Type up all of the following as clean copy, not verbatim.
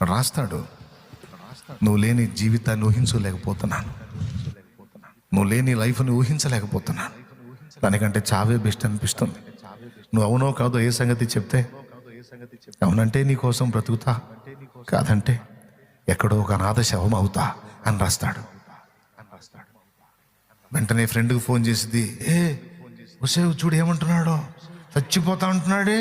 రాస్తాడు. నువ్వు లేని జీవితాన్ని ఊహించలేకపోతున్నాను, నువ్వు లేని లైఫ్ని ఊహించలేకపోతున్నాను, దానికంటే చావే బెస్ట్ అనిపిస్తుంది. నువ్వు అవునో కాదో ఏ సంగతి చెప్తే అవునంటే నీ కోసం బ్రతుకుతా, కాదంటే ఎక్కడో ఒక అనాథ శవం అవుతా అని రాస్తాడు. వెంటనే ఫ్రెండ్కి ఫోన్ చేసింది, వసే చూడు ఏమంటున్నాడో, చచ్చిపోతా అంటున్నాడే.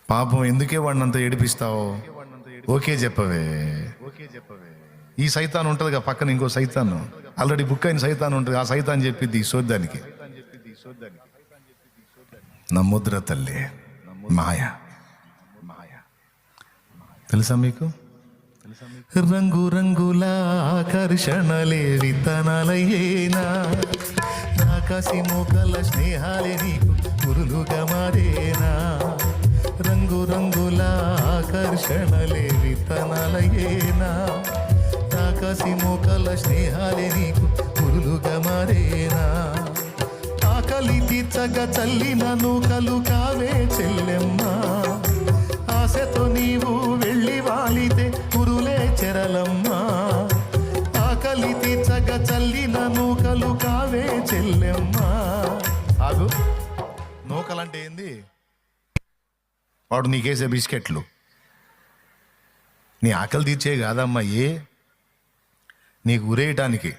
పాపం ఎందుకే వాడిని అంత ఏడిపిస్తావు? ఓకే చెప్పవే. ఈ సైతాన్ ఉంటుందిగా పక్కన, ఇంకో సైతాను ఆల్రెడీ బుక్ అయిన సైతాన్ ఉంటుంది. ఆ సైతాన్ చెప్పిద్ది ఈ సోద్దానికి, నమ్ముద్ర తల్లి మాయ. తెలుసా మీకు? రంగు రంగుల ఆకర్షణలే విత్తనాలయ్యేనా, ఆకాశి మోకల స్నేహాలే నీకు పురులుగా మారేనా. రంగు రంగుల ఆకర్షణలే విత్తనాలయ్యేనా, ఆకాశి మోకల స్నేహాలే నీకు పురులుగా మారేనా. ఆకలి తీర్చగా చల్లిన నూకలు కావే చెల్లెమ్మా, ఆశతో నీవు వెళ్ళి వాలితే పురులే చెరలమ్మా. ఆకలి తీర్చగా చల్లిన నూకలు కావే చెల్లెమ్మా. ఆగు, నూకలంటే ఏంది? వాడు నీకేసే బిస్కెట్లు. నీ ఆకలి తీర్చే కాదమ్మా, నీకు ఉరేయటానికి